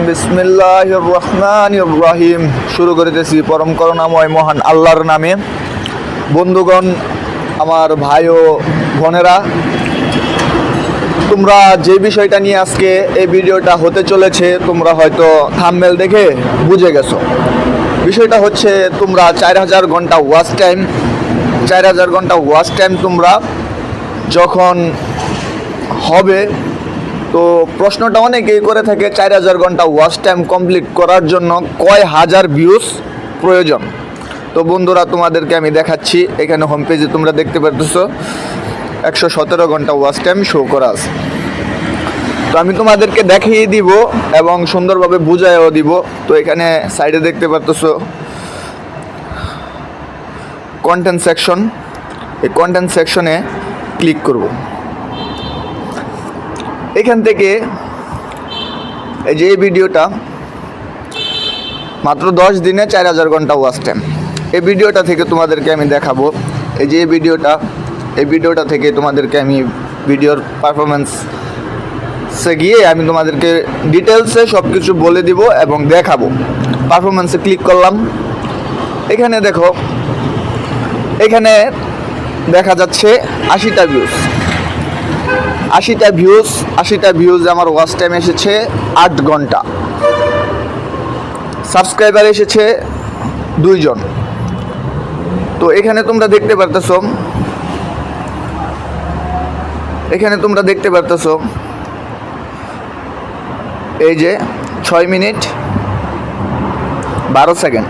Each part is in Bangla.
বিসমিল্লাহির রহমানির রহিম। শুরু করিতেছি পরম করুণাময় মহান আল্লাহর নামে। বন্ধুগণ, আমার ভাই ও বোনেরা, তোমরা যে বিষয়টা নিয়ে আজকে এই ভিডিওটা হতে চলেছে তোমরা হয়তো থাম্বনেল দেখে বুঝে গেছো। বিষয়টা হচ্ছে তোমরা 4000 ঘন্টা ওয়াচ টাইম তোমরা যখন হবে, তো প্রশ্নটা অনেকেই করে থাকে 4000 ঘন্টা ওয়াচ টাইম কমপ্লিট করার জন্য কয় হাজার ভিউজ প্রয়োজন। তো বন্ধুরা, তোমাদেরকে আমি দেখাচ্ছি। এখানে হোম পেজে তোমরা দেখতে পারতেছো 117 ঘন্টা ওয়াচ টাইম শো করা আছে। তো আমি তোমাদেরকে দেখিয়ে দিব এবং সুন্দরভাবে বুঝাইও দিব। তো এখানে সাইডে দেখতে পারতেছো কন্টেন্ট সেকশন। এই কন্টেন্ট সেকশনে ক্লিক করব। এখান থেকে এই যে এই ভিডিওটা মাত্র 10 দিনে 4000 ঘন্টা ওয়াচ টাইম, এই ভিডিওটা থেকে তোমাদেরকে আমি দেখাবো। এই যে এই ভিডিওটা থেকে তোমাদেরকে আমি ভিডিওর পারফরমেন্সে গিয়ে আমি তোমাদেরকে ডিটেলসে সব কিছু বলে দিব এবং দেখাবো। পারফরমেন্সে ক্লিক করলাম। এখানে দেখো, এখানে দেখা যাচ্ছে 80টা ভিউজ। আমার ওয়াচ টাইম এসেছে 8 ঘন্টা। সাবস্ক্রাইবার এসেছে 2 জন। তো এখানে তোমরা দেখতে পারতেছো এই যে 6 মিনিট 12 সেকেন্ড।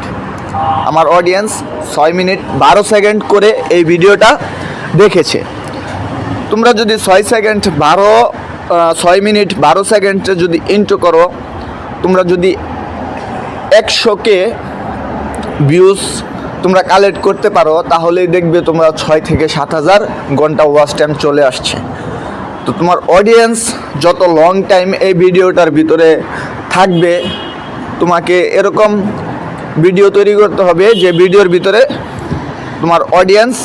আমার অডিয়েন্স 6 মিনিট 12 সেকেন্ড করে এই ভিডিওটা দেখেছে। তোমরা যদি 6 মিনিট 12 সেকেন্ডে যদি ইন্টু করো, তোমরা যদি 100K ভিউজ তোমরা কালেক্ট করতে পারো, তাহলেই দেখবে তোমরা 6 থেকে 7000 ঘন্টা ওয়াচ টাইম চলে আসছে। তো তোমার অডিয়েন্স যত লং টাইম এই ভিডিওটার ভিতরে থাকবে, তোমাকে এরকম ভিডিও তৈরি করতে হবে যে ভিডিওর ভিতরে তোমার অডিয়েন্স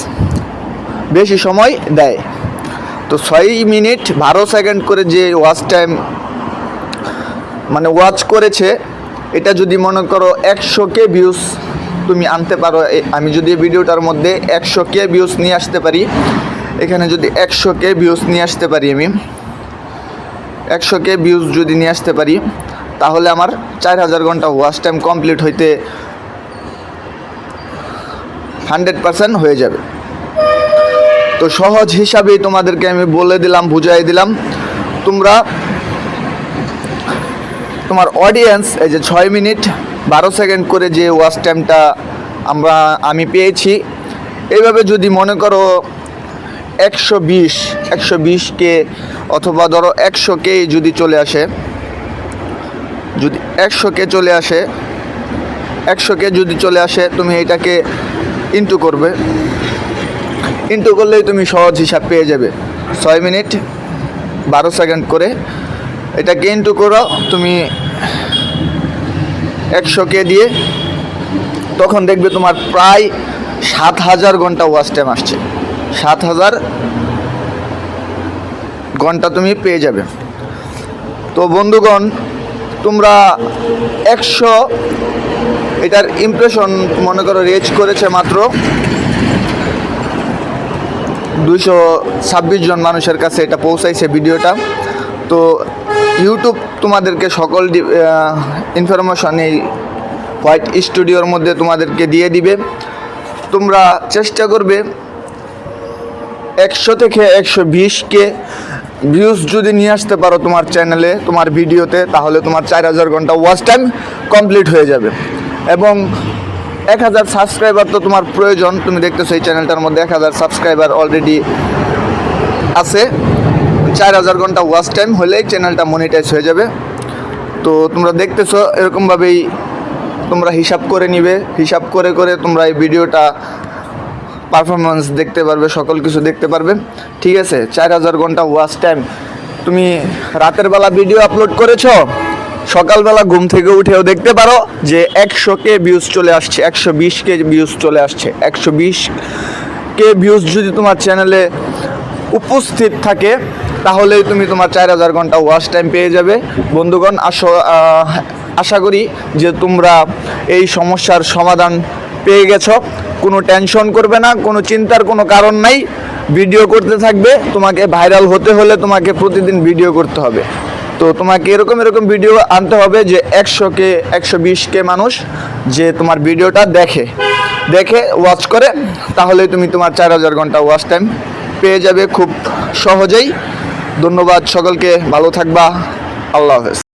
বেশি সময় দেয়। তো 6 মিনিট 12 সেকেন্ড করে যে ওয়াচ টাইম মানে ওয়াচ করেছে, এটা যদি মনে করো 100K ভিউজ তুমি আনতে পারো, আমি যদি এই ভিডিওটার মধ্যে 100K ভিউজ নিয়ে আসতে পারি, এখানে যদি 100K ভিউজ নিয়ে আসতে পারি, আমি 100K ভিউজ যদি নিয়ে আসতে পারি, তাহলে আমার 4000 ঘন্টা ওয়াচ টাইম কমপ্লিট হইতে 100% হয়ে যাবে। তো সহজ হিসাবেই তোমাদেরকে আমি বলে দিলাম, বুঝাই দিলাম। তোমার অডিয়েন্স এই যে 6 মিনিট 12 সেকেন্ড করে যে ওয়াচ টাইমটা আমি পেয়েছি, এইভাবে যদি মনে করো 120K অথবা ধরো 100K যদি চলে আসে, যদি 100K যদি চলে আসে, তুমি এটাকে ইন্টু করলেই তুমি সহজ হিসাব পেয়ে যাবে। 6 মিনিট 12 সেকেন্ড করে এটাকে ইন্টু করো তুমি 100K দিয়ে, তখন দেখবে তোমার প্রায় 7000 ঘন্টা ওয়াচ টাইম আসছে। 7000 ঘন্টা তুমি পেয়ে যাবে। তো বন্ধুগণ, তোমরা 100 এটার ইমপ্রেশন মনে করো রিচ করেছে মাত্র 226 জন মানুষের কাছে এটা পৌঁছাইছে ভিডিওটা। তো ইউটিউব তোমাদেরকে সকল ইনফরমেশন এই হোয়াইট স্টুডিওর মধ্যে তোমাদেরকে দিয়ে দিবে। তোমরা চেষ্টা করবে 100 থেকে 120K ভিউজ যদি নিয়ে আসতে পারো তোমার চ্যানেলে, তোমার ভিডিওতে, তাহলে তোমার 4000 ঘন্টা ওয়াচ টাইম কমপ্লিট হয়ে যাবে। এবং 1000 সাবস্ক্রাইবার তো তোমার প্রয়োজন। তুমি দেখতেছো এই চ্যানেলটার মধ্যে 1000 সাবস্ক্রাইবার অলরেডি আছে। 4000 ঘন্টা ওয়াচ টাইম হলেই চ্যানেলটা মনিটাইজ হয়ে যাবে। তো তোমরা দেখতেছো, এরকমভাবেই তোমরা হিসাব করে নিবে। হিসাব করে তোমরা এই ভিডিওটা পারফরমেন্স দেখতে পারবে, সকল কিছু দেখতে পারবে। ঠিক আছে, 4000 ঘন্টা ওয়াচ টাইম তুমি রাতের বেলা ভিডিও আপলোড করেছো, সকালবেলা ঘুম থেকে উঠেও দেখতে পারো যে 100K ভিউজ চলে আসছে, 120K ভিউজ চলে আসছে। 120K ভিউজ যদি তোমার চ্যানেলে উপস্থিত থাকে, তাহলেই তুমি তোমার 4000 ঘন্টা ওয়াচ টাইম পেয়ে যাবে। বন্ধুগণ, আশা করি যে তোমরা এই সমস্যার সমাধান পেয়ে গেছো। কোনো টেনশন করবে না, কোনো চিন্তার কোনো কারণ নাই। ভিডিও করতে থাকবে। তোমাকে ভাইরাল হতে হলে তোমাকে প্রতিদিন ভিডিও করতে হবে। তো তোমাকে এরকম ভিডিও আনতে হবে যে 100K 120K মানুষ যে তোমার ভিডিওটা দেখে ওয়াচ করে, তাহলে তুমি তোমার 4000 ঘন্টা ওয়াচ টাইম পেয়ে যাবে খুব সহজেই। ধন্যবাদ সকলকে, ভালো থাকবা, আল্লাহ হাফেজ।